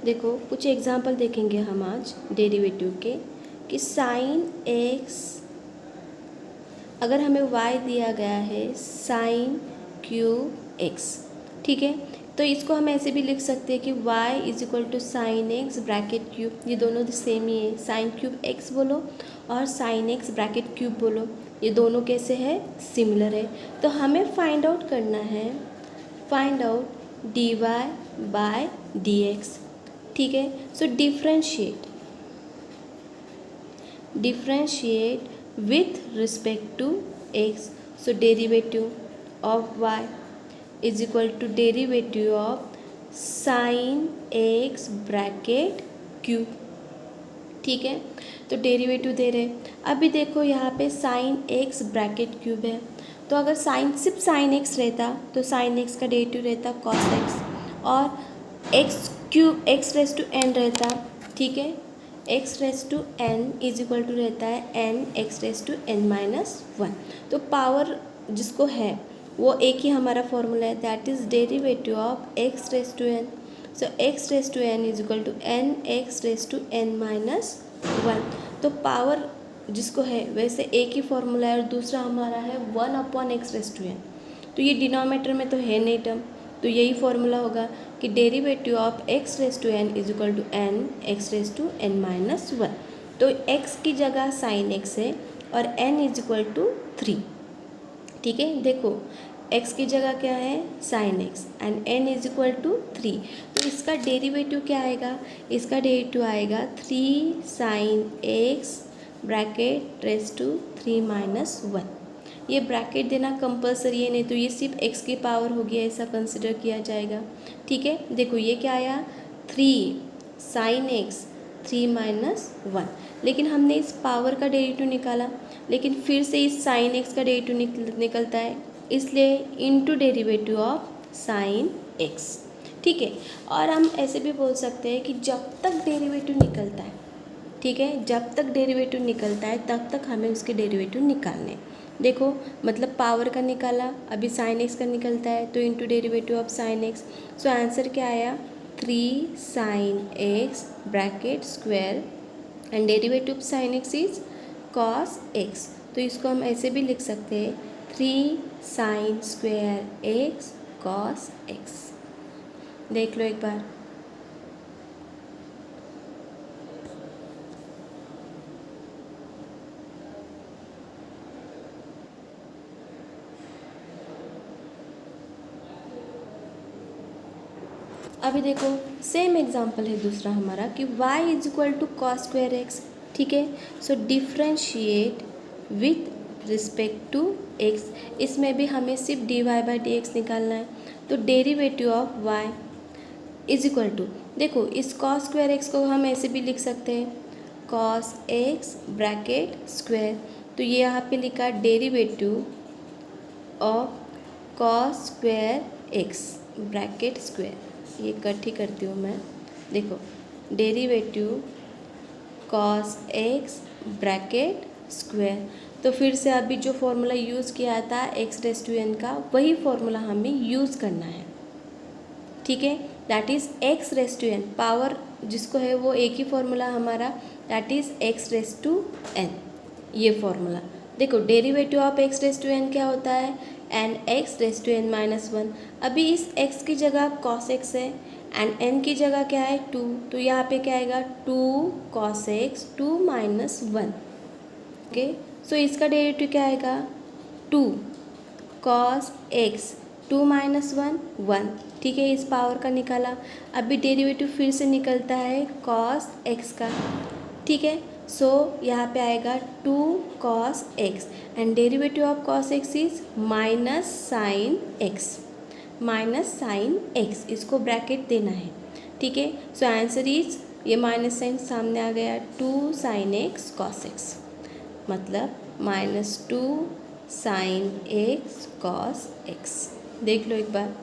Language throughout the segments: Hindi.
देखो कुछ एग्जाम्पल देखेंगे हम आज डेरिवेटिव के कि साइन एक्स, अगर हमें y दिया गया है साइन क्यूब एक्स, ठीक है, तो इसको हम ऐसे भी लिख सकते हैं कि y is equal to sine x bracket cube, ये दोनों तो सेम ही है, साइन क्यूब एक्स बोलो और साइन एक्स ब्रैकेट क्यूब बोलो, ये दोनों कैसे है, सिमिलर है। तो हमें फाइंड आउट करना है, find out dy by dx, ठीक है। So differentiate with respect to x, so derivative of y is equal to derivative of sin x bracket cube, ठीक है। तो डेरिवेटिव दे रहे, अभी देखो यहाँ पे साइन एक्स ब्रैकेट क्यूब है, तो अगर सिर्फ साइन एक्स रहता तो साइन एक्स का डेरिवेटिव रहता कॉस एक्स, और x cube x raise to n रहता, ठीक है, x raise to n is equal to रहता है n x raise to n minus one. तो पावर जिसको है वो एक ही हमारा फॉर्मूला है, that is derivative of x raise to n. So x raise to n is equal to n x raise to n minus one. तो पावर जिसको है वैसे एक ही फॉर्मूला है और दूसरा हमारा है one upon x raise to n, तो ये डिनोमिनेटर में तो है नहीं टर्म, तो यही फॉर्मूला होगा कि derivative of x raise to n is equal to n x raise to n minus one. तो एक्स की जगह साइन एक्स है और n is equal to three, ठीक है। देखो x की जगह क्या है sine x and n is equal to three, तो इसका डेरिवेटिव क्या आएगा, इसका डेरिवेटिव आएगा three sine x bracket raise to three minus one. ये ब्रैकेट देना कंपलसरी है, नहीं तो ये सिर्फ x की पावर होगी ऐसा कंसिडर किया जाएगा, ठीक है। देखो ये क्या आया three sine x three minus one, लेकिन हमने इस पावर का डेरिवेटिव निकाला, लेकिन फिर से इस साइन एक्स का डेरिवेटिव निकलता है, इसलिए into derivative of sine x, ठीक है। और हम ऐसे भी बोल सकते हैं कि जब तक डेरिवेटिव निकलता है, ठीक है, जब तक डेरिवेटिव निकलता है तब तक हमें उसके डेरिवेटिव निकालने। देखो मतलब पावर का निकाला, अभी साइन एक्स का निकलता है तो into derivative of sine x. So answer क्या आया three sine x bracket square and derivative of sine x is cos x, तो इसको हम ऐसे भी लिख सकते हैं three sine square x cos x. देख लो एक बार, अभी देखो सेम एग्जांपल है दूसरा हमारा कि y is equal to cos square x, ठीक है। So differentiate with respect to x, इसमें भी हमें सिर्फ dy बाई डी एक्स निकालना है, तो derivative of y is equal to, देखो इस कॉस स्क्वायर एक्स को हम ऐसे भी लिख सकते हैं कॉस एक्स ब्रैकेट स्क्वायर, तो ये यहाँ पे लिखा derivative of cos square x bracket square, ये इकट्ठी करती हूँ मैं, देखो derivative cos x bracket square, तो फिर से अभी जो फॉर्मूला यूज़ किया था एक्स रेस टू एन का वही फॉर्मूला हमें यूज़ करना है, ठीक है, that is x raise to n, power जिसको है वो एक ही फॉर्मूला हमारा, that is x raise to n, ये फॉर्मूला। देखो derivative of x raise to n क्या होता है n x raise to n minus one, अभी इस x की जगह कॉस एक्स है एंड n की जगह क्या है टू, तो यहाँ पे क्या आएगा two cos x to minus one, okay. So इसका डेरिवेटिव क्या आएगा two cos x to minus one one, ठीक है, इस पावर का निकाला, अभी डेरिवेटिव फिर से निकलता है कॉस एक्स का, ठीक है। सो यहाँ पे आएगा two cos x and derivative of cos x is minus sine x, minus sine x, इसको ब्रैकेट देना है, ठीक है। सो आंसर इज, ये माइनस साइन सामने आ गया, two sine x cos x, मतलब minus two sine x cos x. देख लो एक बार,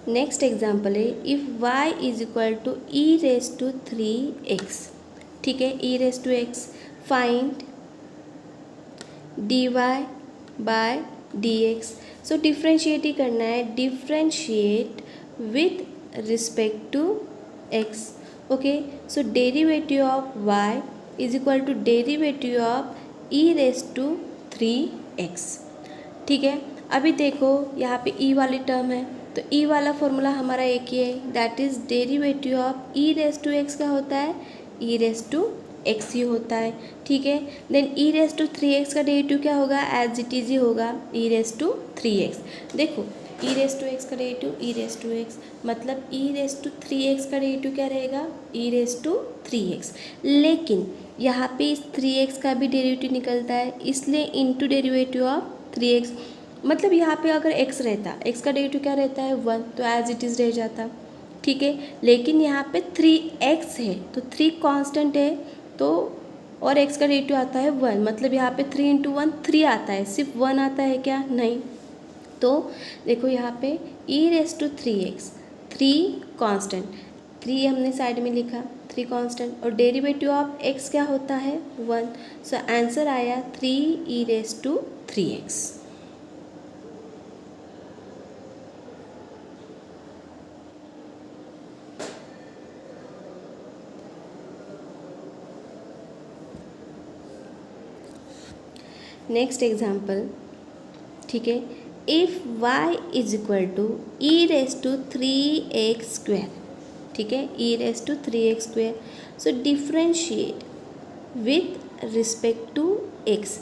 नेक्स्ट एग्जाम्पल है if y is equal to e raise to 3x, ठीक है, e raise to x, find dy by dx। So differentiate ही करना है, differentiate with respect to x। Okay, so derivative of y is equal to derivative of e raise to 3x, ठीक है। अभी देखो यहाँ पे e वाली टर्म है, तो e वाला फॉर्मूला हमारा एक ही है, that is derivative of e raise to x का होता है ई रेस टू एक्स ही होता है, ठीक है। Then E raise to 3x का डेरिवेटिव क्या होगा, एज इट इज़ ही होगा ई रेस टू 3x। देखो ई रेस टू एक्स का derivative e raise to x, मतलब ई रेस टू 3x का डेरिवेटिव क्या रहेगा, ई रेस टू 3x। लेकिन यहाँ पे इस 3x का भी डेरिवेटिव निकलता है, इसलिए इंटू डेरिवेटिव ऑफ 3x, मतलब यहाँ पे अगर x रहता, x का डेरिवेटिव क्या रहता है 1, तो एज इट इज़ रह जाता, ठीक है। लेकिन यहाँ पे 3x है, तो 3 कांस्टेंट है, तो और x का डेरिवेटिव आता है 1, मतलब यहाँ पे 3 इंटू 1 3 आता है, सिर्फ 1 आता है क्या, नहीं। तो देखो यहाँ पे ई रेस टू 3x, 3 कांस्टेंट, 3 हमने साइड में लिखा, 3 कांस्टेंट, और डेरिवेटिव ऑफ x क्या होता है 1। सो आंसर आया 3 e raise to 3x। Next example, ठीक है, if y is equal to e raise to 3x square, ठीक है, e raise to 3x square. So differentiate with respect to x,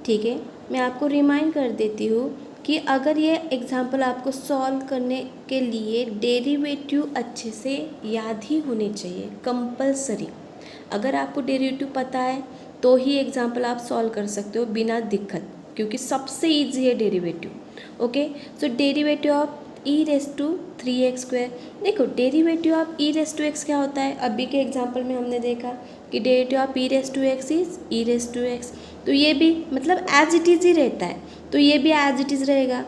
ठीक है। मैं आपको रिमाइंड कर देती हूँ कि अगर ये एग्जाम्पल आपको सॉल्व करने के लिए डेरिवेटिव अच्छे से याद ही होने चाहिए, कंपलसरी। अगर आपको डेरिवेटिव पता है तो ही एग्जाम्पल आप सॉल्व कर सकते हो बिना दिक्कत, क्योंकि सबसे ईजी है derivative. Okay, so derivative of e raise to 3x square, देखो derivative of e raise to x क्या होता है, अभी के एग्जाम्पल में हमने देखा कि derivative of e raise to x is e raise to x, तो ये भी मतलब एज इट इज़ ही रहता है, तो ये भी एज इट इज़ रहेगा,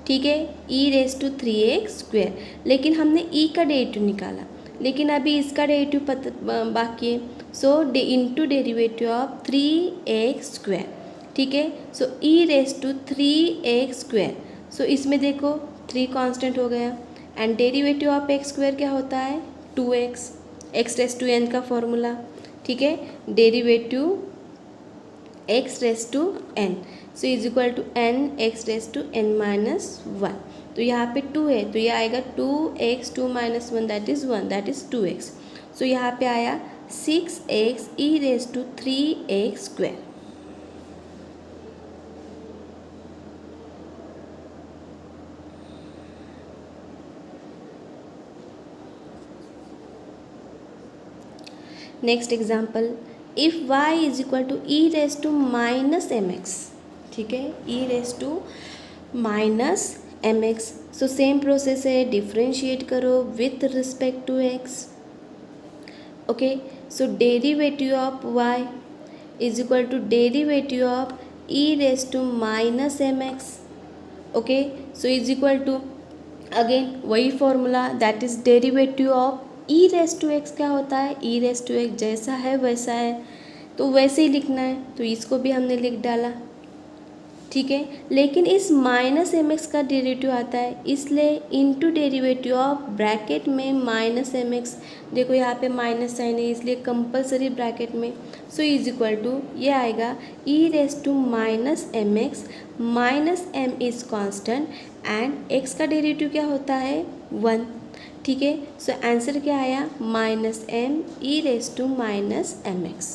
ठीक है, e raise to 3x square. लेकिन हमने ई का डेरिवेटिव निकाला, लेकिन अभी इसका डेरिवेटिव बाकी है, so into derivative of 3x square, ठीक है। So e raise to 3x square, so इसमें देखो 3 कांस्टेंट हो गया, and derivative of x square क्या होता है 2x, x raise to n का फॉर्मूला, ठीक है, derivative x raise to n, so is equal to n x raise to n minus 1। तो यहाँ पे 2 है, तो ये आएगा 2x 2 minus 1 that is 1, that is 2x। So यहाँ पे आया 6x e raise to 3x square. Next example, if y is equal to e raise to minus mx, ठीक है, e raise to minus mx। So same process है, डिफ्रेंशिएट करो with respect to x। Okay, so derivative of y is equal to derivative of e raise to minus mx। Okay, so is equal to again वही formula, that is derivative of e raise to x क्या होता है, ई रेस टू एक्स जैसा है वैसा है, तो वैसे ही लिखना है, तो इसको भी हमने लिख डाला, ठीक है। लेकिन इस माइनस एम एक्स का डेरिवेटिव आता है, इसलिए इनटू डेरिवेटिव ऑफ ब्रैकेट में माइनस एम एक्स, देखो यहाँ पे माइनस साइन है इसलिए कंपलसरी ब्रैकेट में, सो इज इक्वल टू ये आएगा e raise to minus m x, minus m is constant and x का डेरिवेटिव क्या होता है 1, ठीक है। सो आंसर क्या आया minus m e raise to minus m x.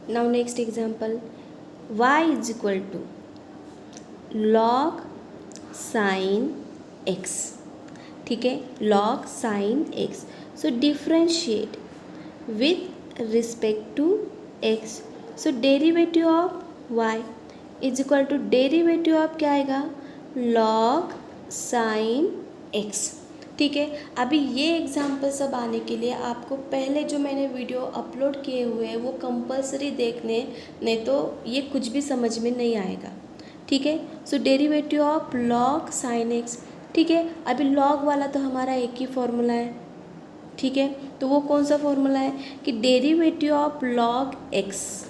Now next example, y is equal to log sin x, ठीक है, log sin x। So differentiate with respect to x, so derivative of y is equal to derivative of क्या आएगा log sin x, ठीक है। अभी ये एग्जाम्पल सब आने के लिए आपको पहले जो मैंने वीडियो अपलोड किए हुए हैं वो कंपलसरी देखने, नहीं तो ये कुछ भी समझ में नहीं आएगा। ठीक है। So derivative of log sine x. ठीक है। अभी लॉग वाला तो हमारा एक ही फॉर्मूला है। ठीक है। तो वो कौन सा फॉर्मूला है कि डेरिवेटिव ऑफ लॉग एक्स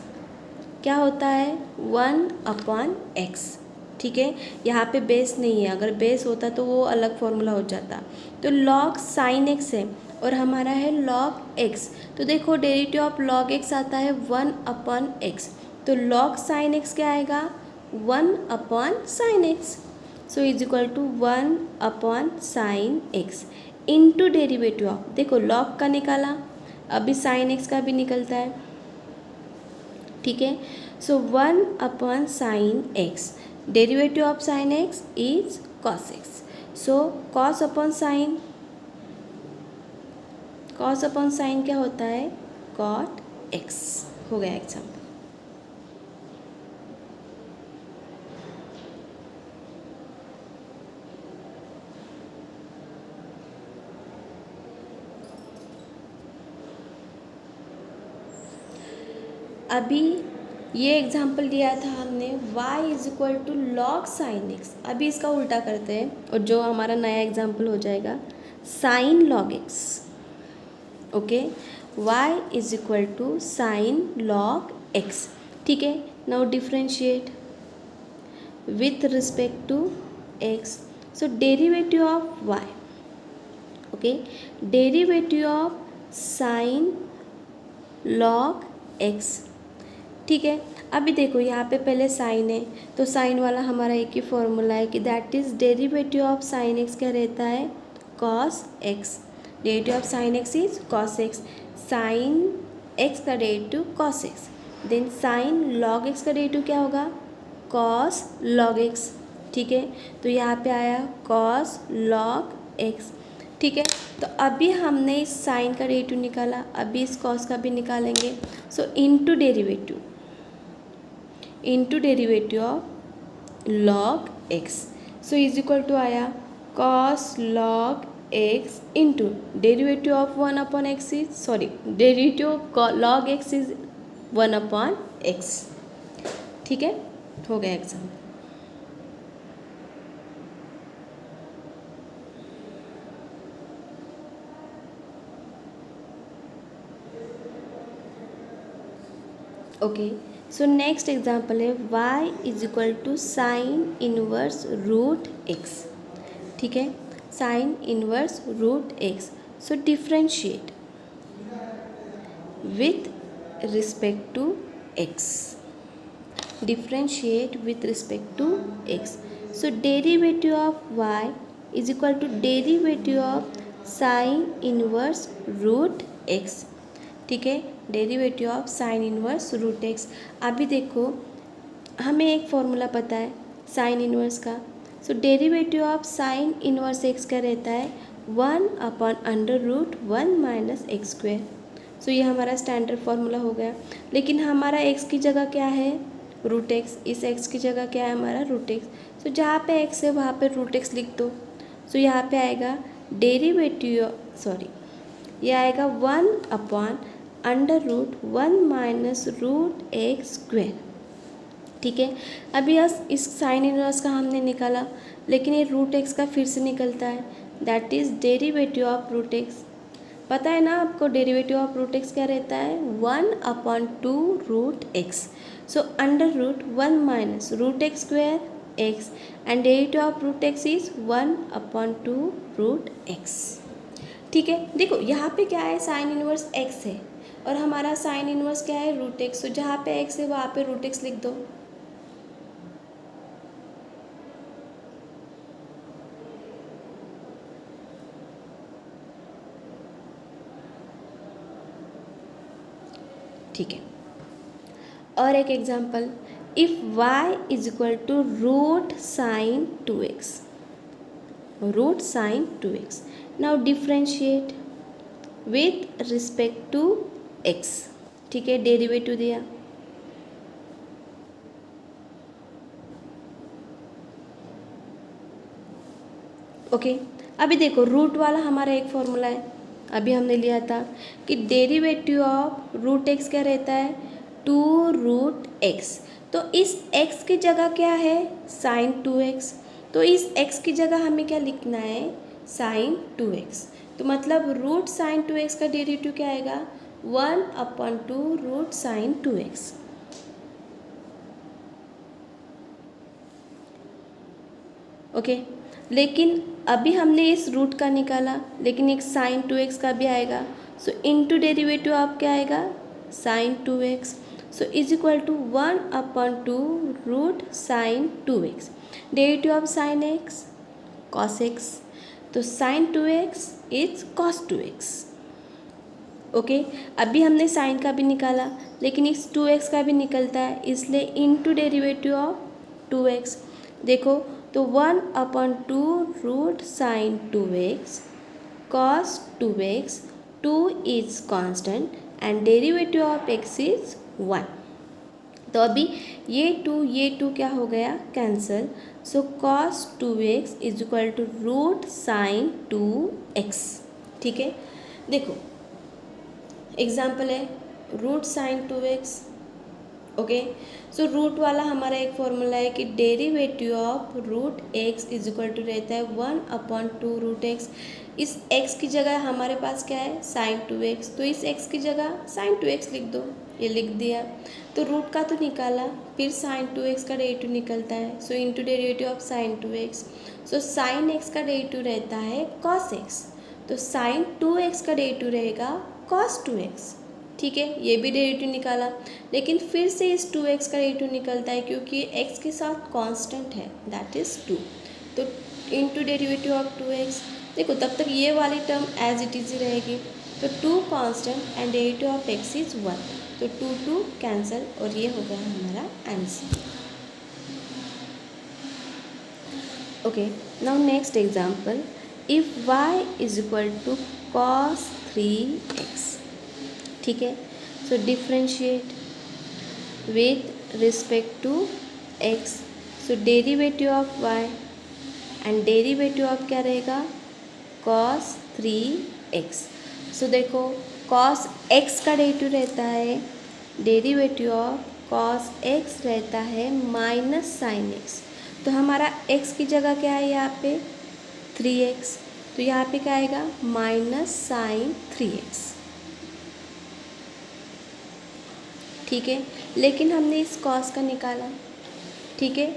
क्या होता है 1/x। ठीक है। यहाँ पे बेस नहीं है, अगर बेस होता तो वो अलग फॉर्मूला हो जाता। तो लॉग साइन एक्स है और हमारा है लॉग एक्स। तो देखो डेरिवेटिव ऑफ लॉग एक्स आता है 1/x। तो लॉग साइन एक्स क्या आएगा 1/sin x। So is equal to 1/sin x into derivative of, देखो लॉग का निकाला, अभी साइन एक्स का भी निकलता है। ठीक है। सो 1/sin x, derivative of sine x is cos x। So cos upon sine, cos upon sine क्या होता है cot x। हो गया एग्जाम्पल। अभी ये एग्जाम्पल दिया था हमने y is equal to log sine x. अभी इसका उल्टा करते हैं और जो हमारा नया एग्जाम्पल हो जाएगा sine log x. Okay, y is equal to sine log x. ठीक है। Now differentiate with respect to x। So derivative of y, okay, derivative of sine log x। ठीक है। अभी देखो यहाँ पे पहले साइन है तो साइन वाला हमारा एक ही फॉर्मूला है कि that is derivative of sine x क्या रहता है cos x. Derivative of sine x is cos x. Sine x का derivative cos x, then sine log x का डेरिवेटिव क्या होगा कॉस लॉग एक्स। ठीक है। तो यहाँ पे आया कॉस लॉग एक्स। ठीक है। तो अभी हमने इस साइन का डेरिवेटिव निकाला, अभी इस कॉस का भी निकालेंगे। So into derivative, into derivative of log x. So is equal to आया cos log x into derivative of 1/x is, sorry, derivative of log x is 1/x। ठीक है। हो गया exam. Okay, so next example है y is equal to sine inverse root x. ठीक है। Sine inverse root x. So differentiate with respect to x, differentiate with respect to x. So derivative of y is equal to derivative of sine inverse root x. ठीक है। Derivative of sine inverse root x. अभी देखो हमें एक फॉर्मूला पता है साइन इनवर्स का। So derivative of sine inverse x क्या रहता है 1/√1 माइनस एक्स स्क्वेयर। सो ये हमारा स्टैंडर्ड फार्मूला हो गया। लेकिन हमारा एक्स की जगह क्या है रूट एक्स, इस एक्स की जगह क्या है हमारा रूट एक्स। सो जहाँ पे एक्स है वहाँ पे रूट एक्स लिख दो। सो यहाँ पे आएगा डेरिवेटिव, सॉरी, ये आएगा 1/√1 माइनस रूट एक्स स्क्वेयर। ठीक है। अभी इस साइन इनवर्स का हमने निकाला, लेकिन ये रूट एक्स का फिर से निकलता है, that is derivative of root x. पता है ना आपको डेरिवेटिव ऑफ रूट एक्स क्या रहता है 1/2 root x. So √1 minus root x square x and derivative of root x is 1/2 root x. ठीक है। देखो यहाँ पे क्या है साइन इनवर्स एक्स है और हमारा साइन इनवर्स क्या है रूट एक्स। तो जहाँ पे एक्स है वहाँ पे रूट एक्स लिख दो। ठीक है। और एक example, if y is equal to root sine 2x, root sine 2x। Now differentiate with respect to x। ठीक है। डेरिवेटिव दिया, ओके। अभी देखो रूट वाला हमारा एक फॉर्मूला है, अभी हमने लिया था कि डेरिवेटिव ऑफ रूट एक्स क्या रहता है, 2√x। तो इस x की जगह क्या है, साइन 2x। तो इस x की जगह हमें क्या लिखना है, साइन 2x। तो मतलब रूट साइन 2x का डेरिवेटिव क्या आएगा, 1/2 रूट साइन 2x। ओके लेकिन अभी हमने इस रूट का निकाला, लेकिन एक साइन 2x का भी आएगा। सो इनटू डेरिवेटिव आप क्या आएगा, sine 2x। So is equal to 1/2 root sine 2x। Derivative of sine x cos x, तो sine 2x is cos 2x। Okay अभी हमने साइन का भी निकाला, लेकिन इस 2x का भी निकलता है, इसलिए इनटू डेरिवेटिव ऑफ 2x। देखो तो 1/2 root sine 2x cos 2x, 2 is constant and derivative of x is 1। तो अभी ये 2 क्या हो गया, cancel. So cos 2x is equal to root sine 2x। ठीक है, देखो एग्जाम्पल है root sine 2x। Okay so root वाला हमारा एक फॉर्मूला है कि derivative of root x is equal to रहता है 1/2 रूट एक्स। इस x की जगह हमारे पास क्या है, साइन 2x। तो इस x की जगह साइन 2x लिख दो, ये लिख दिया। तो रूट का तो निकाला, फिर साइन 2x का डेरिवेटिव निकलता है। So into derivative of sine 2x। So sine x का डेरिवेटिव रहता है कॉस x, तो साइन 2x का डेरिवेटिव रहेगा कॉस 2x। ठीक है, ये भी डेरिवेटिव निकाला, लेकिन फिर से इस 2x का डेरिवेटिव निकलता है क्योंकि x के साथ कांस्टेंट है, दैट इज़ 2। तो इनटू डेरिवेटिव ऑफ 2x। देखो तब तक ये वाली टर्म एज इट इज़ ही रहेगी। तो 2 constant and derivative of x is 1। तो 2 कैंसिल और ये हो गया हमारा answer. Okay now next example, if y is equal to cos 3x। ठीक है, so differentiate with respect to x। So derivative of y and derivative of क्या रहेगा, cos 3x। सो देखो cos x का डेरिवेटिव रहता है, डेरिवेटिव ऑफ cos x रहता है माइनस साइन x। तो हमारा x की जगह क्या है यहाँ पे, 3x। तो यहाँ पे क्या आएगा, माइनस साइन 3x। ठीक है, लेकिन हमने इस कॉस का निकाला। ठीक है,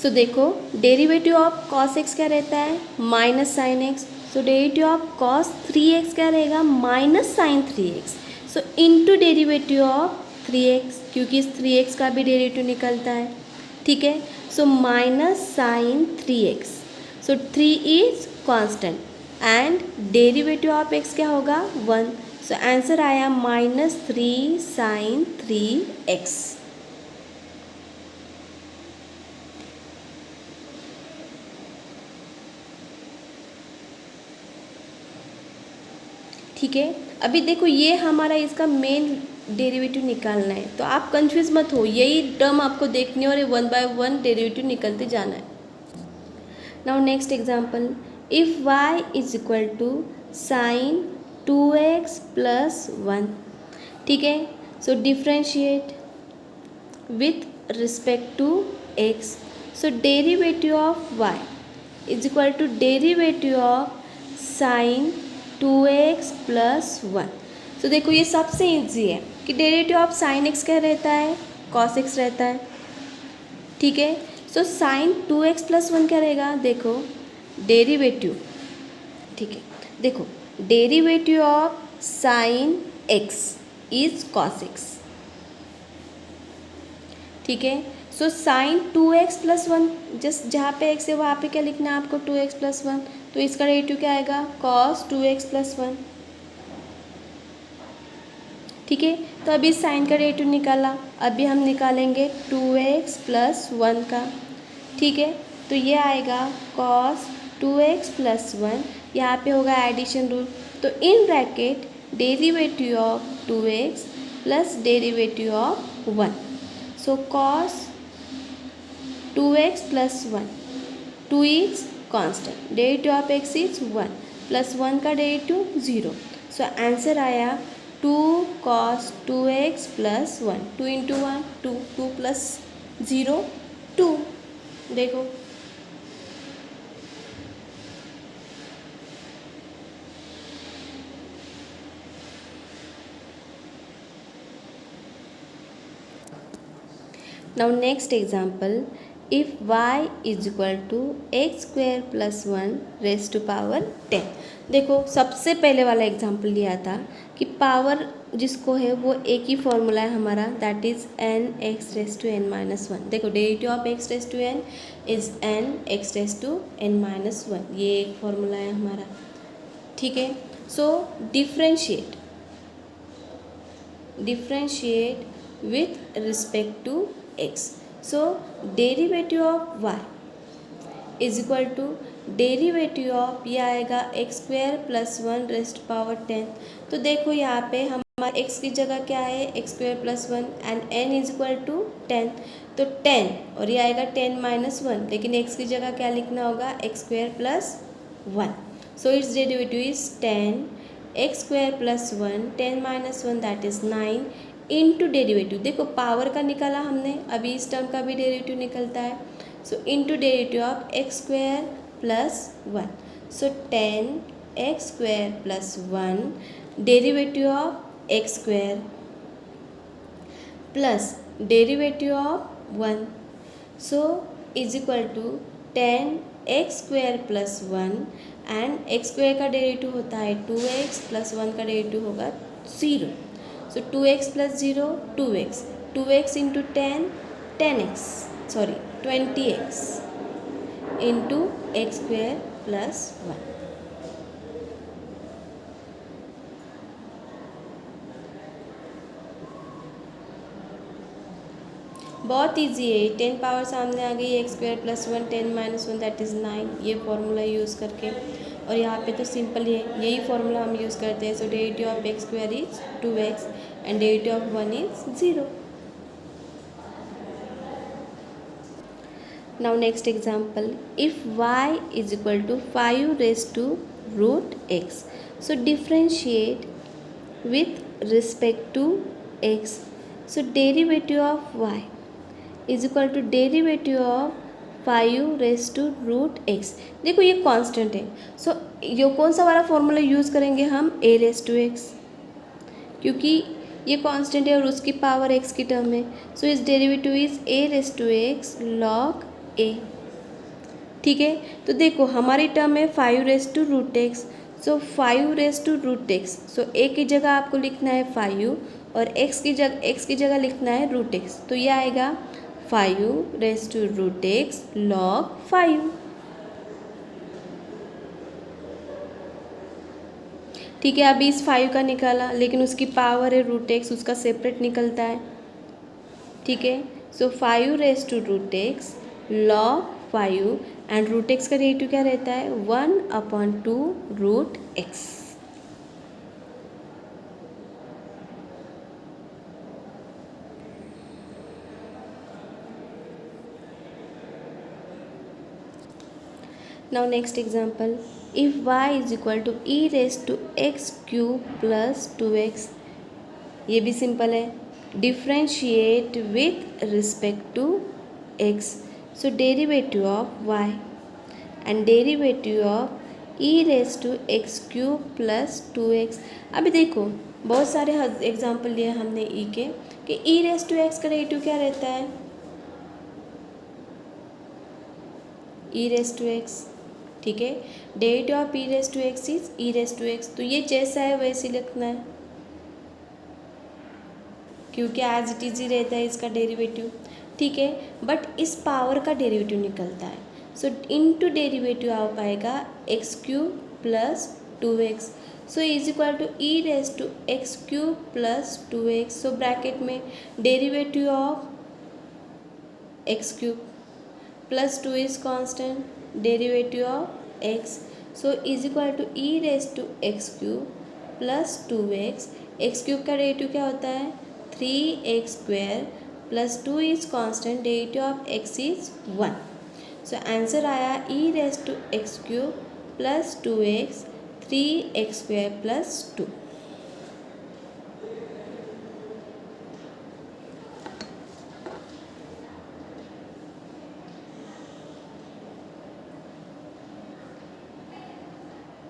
सो देखो डेरिवेटिव ऑफ कॉस एक्स क्या रहता है, minus sine x. So derivative of cos 3x क्या रहेगा, minus sine 3x। So into derivative of 3x, क्योंकि इस 3x का भी डेरिवेटिव निकलता है। ठीक है, so minus sine 3x। So 3 is constant and derivative of x क्या होगा, 1। सो आंसर आया -3 साइन 3x। ठीक है, अभी देखो ये हमारा इसका मेन डेरिवेटिव निकालना है, तो आप कंफ्यूज मत हो, यही टर्म आपको देखनी है और ये 1 बाय 1 डेरिवेटिव निकलते जाना है। Now next example, if y is equal to sine 2x plus 1। ठीक है, so differentiate with respect to x। So derivative of y is equal to derivative of sine 2x plus 1। तो देखो ये सबसे ईजी है कि डेरिवेटिव ऑफ साइन x क्या रहता है, cos x रहता है। ठीक है, सो साइन 2x प्लस 1 क्या रहेगा, देखो डेरिवेटिव। ठीक है, देखो derivative of sine x is cos x। ठीक है, so sine 2x plus 1, just जहाँ पे x है वहाँ पे क्या लिखना है आपको, 2x प्लस 1। तो इसका डेरिवेटिव क्या आएगा, cos 2x प्लस 1। ठीक है, तो अभी साइन का डेरिवेटिव निकाला, अभी हम निकालेंगे 2x प्लस 1 का। ठीक है, तो ये आएगा cos 2x प्लस 1, यहाँ पे होगा एडिशन रूल। तो in bracket derivative of 2x plus derivative of 1। So cos 2x plus 1 2 is constant, derivative of x is 1 plus 1 का डेरिवेटिव 0. सो आंसर आया 2 cos 2x plus 1. 2 into 1 2, 2 plus 0 2. देखो now next example, if y is equal to x square plus 1 raised to power 10. देखो सबसे पहले वाला एग्जाम्पल लिया था कि पावर जिसको है वो एक ही फॉर्मूला है हमारा, that is n x raise to n minus one. देखो derivative of x raise to n is n x raise to n minus one, ये एक फॉर्मूला है हमारा. ठीक है, so differentiate with respect to x. So derivative of y is equal to derivative of ये आएगा x square plus 1 rest power 10. तो देखो यहाँ पे हमारा x की जगह क्या है, x square plus 1 and n is equal to 10. तो 10 और ये आएगा 10 माइनस 1, लेकिन x की जगह क्या लिखना होगा, x square plus 1. So it's derivative is 10 x square plus 1 10 minus 1 that is 9 into derivative. देखो पावर का निकाला हमने, अभी इस टर्म का भी डेरिवेटिव निकलता है. So into derivative of x square plus 1. So 10 x square plus 1 derivative of x square plus derivative of 1. So is equal to 10 x square plus 1 and x square का डेरिवेटिव होता है 2x प्लस 1 का डेरिवेटिव होगा 0. So 2x plus 0 2x, 2x into 10 10x, sorry 20x into x square plus 1. बहुत इजी है, 10 पावर सामने आ गई, x square plus 1 10 minus 1 that is 9, ये फॉर्मूला यूज़ करके. और यहाँ पे तो सिंपल है, यही फॉर्मूला हम यूज़ करते हैं. So derivative of x square is 2x and derivative of 1 is 0. Now next example, if y is equal to 5 raise to root x. So differentiate with respect to x. So derivative of y is equal to derivative of 5 raise to root x. देखो ये कांस्टेंट है, सो ये कौन सा वाला फॉर्मूला यूज़ करेंगे हम, a रेज टू एक्स, क्योंकि ये कांस्टेंट है और उसकी पावर x की टर्म है. सो इस derivative is a raise to x log a. ठीक है, तो देखो हमारी टर्म है 5 raise to root x. So 5 raise to root x, so a की जगह आपको लिखना है 5 और x की जगह लिखना है रूट एक्स. तो ये आएगा 5 raise to root x log 5. ठीक है, अभी इस 5 का निकाला, लेकिन उसकी पावर है रूट एक्स, उसका सेपरेट निकलता है. ठीक है, so 5 raise to root x log 5 and root x का डेरिवेटिव क्या रहता है, 1/2 root x. Now next example, if y is equal to e raised to x cube plus 2x. ये भी सिंपल है, differentiate with respect to x. So derivative of y and derivative of e raise to x cube plus 2x. अभी देखो बहुत सारे एग्जाम्पल लिए हमने e के, कि e रेज टू एक्स का डेरिवेटिव क्या रहता है, e रेज टू एक्स. ठीक है, derivative of e raise to x is e raise to x. तो ये जैसा है वैसे लिखना है, क्योंकि एज इट इज ही रहता है इसका डेरिवेटिव. ठीक है, बट इस पावर का डेरिवेटिव निकलता है. सो इनटू डेरिवेटिव आप आएगा x cube plus 2x. So is equal to e raise to x cube plus 2x. So bracket में derivative of x cube plus 2 is constant, derivative of x. So is equal to e raise to x cube plus 2x. X cube का डेरिवेटिव क्या होता है, 3x square plus 2 is constant, derivative of x is 1. So answer आया e raised to x cube plus 2x 3x square plus 2।